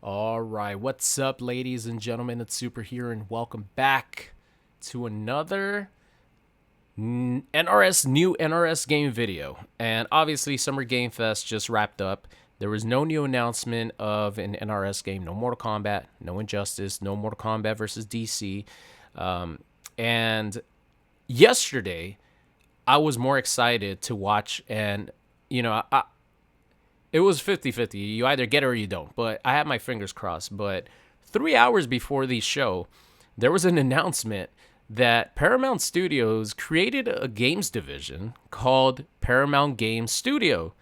All right, what's up, ladies and gentlemen? It's Super here, and welcome back to another new NRS game video. And obviously, Summer Game Fest just wrapped up. There was no new announcement of an NRS game, no Mortal Kombat, no Injustice, no Mortal Kombat versus DC. And yesterday, I was more excited to watch, and it was 50-50. You either get it or you don't. But I had my fingers crossed. But 3 hours before the show, there was an announcement that Paramount Studios created a games division called Paramount Games Studio.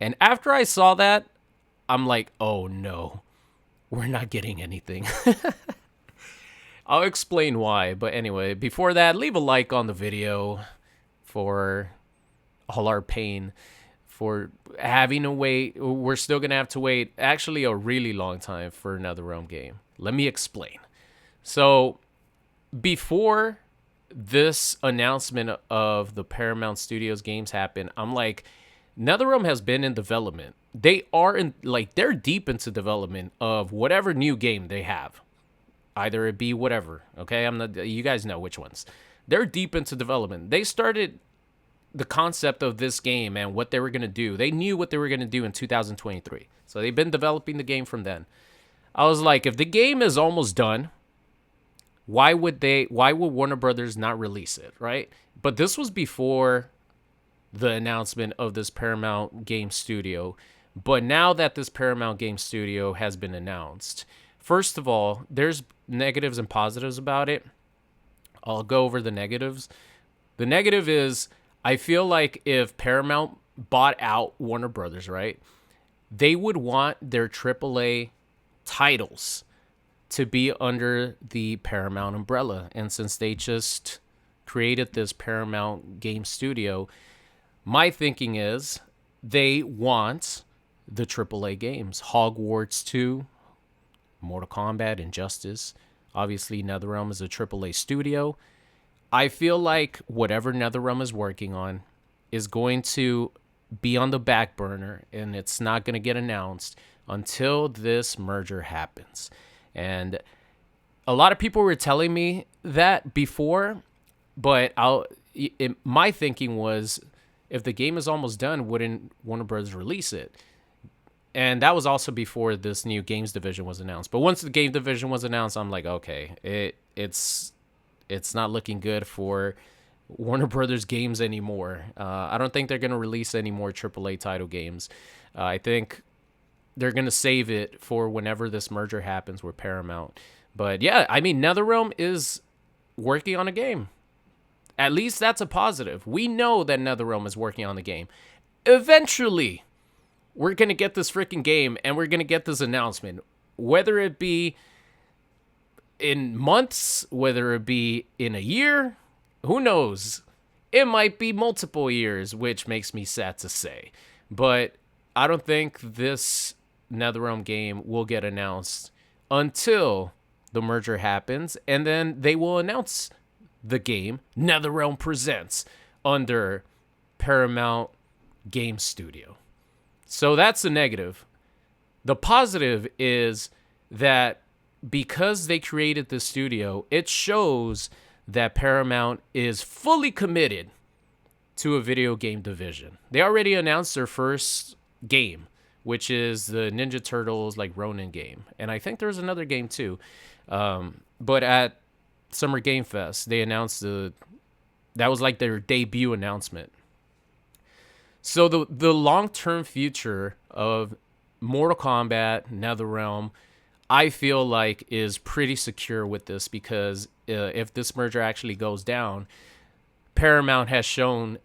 And after I saw that, I'm like, oh no, we're not getting anything. I'll explain why. But anyway, before that, leave a like on the video for all our pain, for having to wait. We're still going to have to wait actually a really long time for another NetherRealm game. Let me explain. So before this announcement of the Paramount Studios games happened, I'm like, NetherRealm has been in development. They're deep into development of whatever new game they have. Either it be whatever, okay? You guys know which ones. They're deep into development. They started the concept of this game and what they were going to do. They knew what they were going to do in 2023. So they've been developing the game from then. I was like, if the game is almost done, why would Warner Brothers not release it, right? But this was before the announcement of this Paramount Game Studio. But now that this Paramount Game Studio has been announced, first of all, there's negatives and positives about it. I'll go over the negatives. The negative is, I feel like if Paramount bought out Warner Brothers, right, they would want their AAA titles to be under the Paramount umbrella. And since they just created this Paramount Game Studio, my thinking is they want the AAA games. Hogwarts 2, Mortal Kombat, Injustice. Obviously, NetherRealm is a AAA studio. I feel like whatever NetherRealm is working on is going to be on the back burner, and it's not going to get announced until this merger happens. And a lot of people were telling me that before, but my thinking was, if the game is almost done, wouldn't Warner Bros. Release it? And that was also before this new games division was announced. But once the game division was announced, I'm like, okay, it's not looking good for Warner Brothers games anymore. I don't think they're going to release any more AAA title games. I think they're going to save it for whenever this merger happens with Paramount. But yeah, I mean, NetherRealm is working on a game. At least that's a positive. We know that NetherRealm is working on the game. Eventually, we're going to get this freaking game, and we're going to get this announcement. Whether it be in months, whether it be in a year, who knows? It might be multiple years, which makes me sad to say. But I don't think this NetherRealm game will get announced until the merger happens, and then they will announce the game NetherRealm Presents under Paramount Game Studio. So that's the negative. The positive is that because they created this studio, it shows that Paramount is fully committed to a video game division. They already announced their first game, which is the Ninja Turtles Ronin game. And I think there's another game too. But at Summer Game Fest, they announced that was their debut announcement. So the long-term future of Mortal Kombat, NetherRealm, I feel like is pretty secure with this, because if this merger actually goes down, Paramount has shown,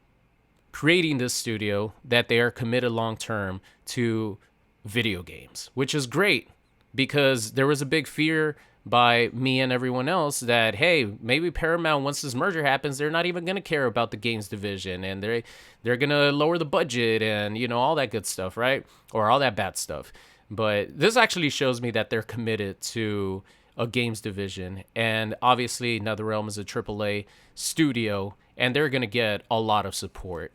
creating this studio, that they are committed long-term to video games, which is great, because there was a big fear by me and everyone else that, hey, maybe Paramount, once this merger happens, they're not even going to care about the games division, and they're going to lower the budget and, all that good stuff, right? Or all that bad stuff. But this actually shows me that they're committed to a games division, and obviously NetherRealm is a AAA studio, and they're going to get a lot of support.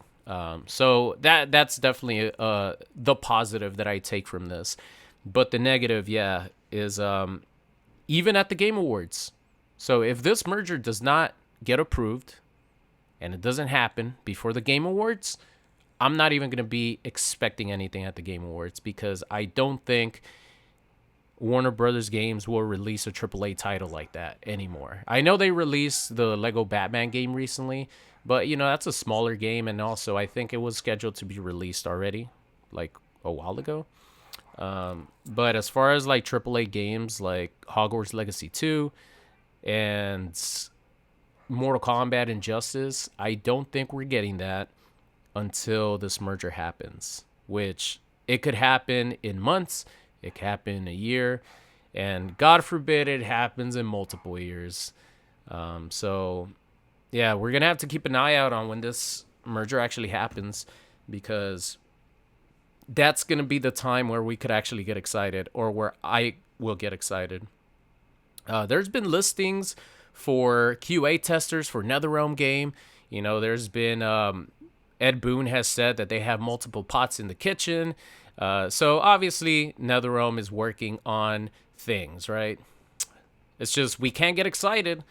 So that's definitely the positive that I take from this. But the negative, yeah, is even at the Game Awards. So if this merger does not get approved and it doesn't happen before the Game Awards, I'm not even going to be expecting anything at the Game Awards because I don't think Warner Brothers Games will release a AAA title like that anymore. I know they released the Lego Batman game recently, but that's a smaller game, and also I think it was scheduled to be released already, like a while ago. But as far as like AAA games like Hogwarts Legacy 2 and Mortal Kombat Injustice, I don't think we're getting that until this merger happens, which it could happen in months, it could happen in a year, and God forbid it happens in multiple years. So, yeah, we're going to have to keep an eye out on when this merger actually happens because that's going to be the time where we could actually get excited, or where I will get excited. There's been listings for QA testers for NetherRealm game. There's been Ed Boon has said that they have multiple pots in the kitchen. So obviously NetherRealm is working on things, right? It's just we can't get excited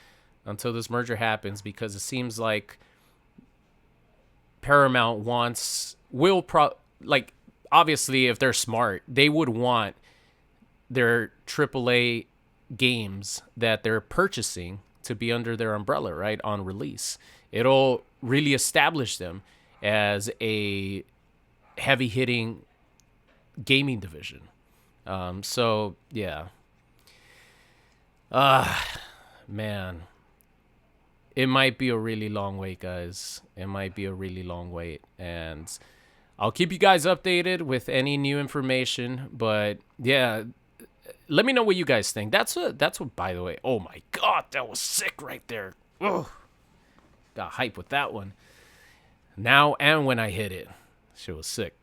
until this merger happens because it seems like Paramount like obviously if they're smart, they would want their AAA games that they're purchasing to be under their umbrella, right, on release. It'll really establish them as a heavy hitting gaming division. So yeah. Man. It might be a really long wait, guys. It might be a really long wait. And I'll keep you guys updated with any new information. But yeah, let me know what you guys think. That's what, by the way. Oh my God, that was sick right there. Ugh. Got hype with that one. Now and when I hit it. Shit was sick.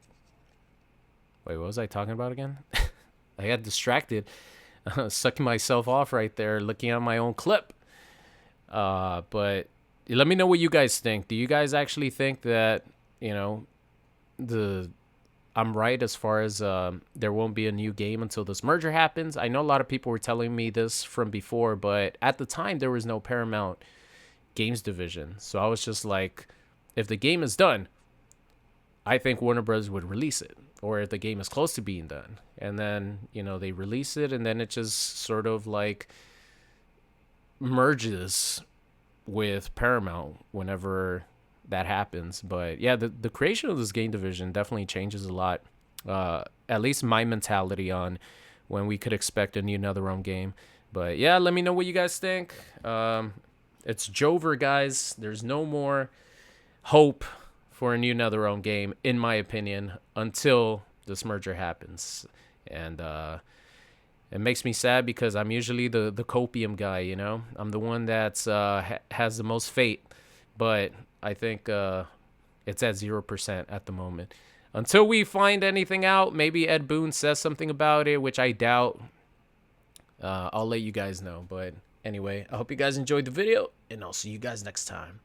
Wait, what was I talking about again? I got distracted. Sucking myself off right there, looking at my own clip. But let me know what you guys think. Do you guys actually think that, I'm right as far as there won't be a new game until this merger happens? I know a lot of people were telling me this from before, but at the time there was no Paramount Games division. So I was just like, if the game is done, I think Warner Bros. Would release it. Or if the game is close to being done. And then, they release it, and then it just sort of like merges with Paramount whenever that happens. But yeah, the creation of this game division definitely changes a lot. At least my mentality on when we could expect a new NetherRealm game. But yeah, let me know what you guys think. It's Jover, guys. There's no more hope for a new NetherRealm game, in my opinion, until this merger happens. And it makes me sad because I'm usually the copium guy, I'm the one that's has the most fate, but I think it's at 0% at the moment. Until we find anything out, maybe Ed Boon says something about it, which I doubt. I'll let you guys know. But anyway, I hope you guys enjoyed the video, and I'll see you guys next time.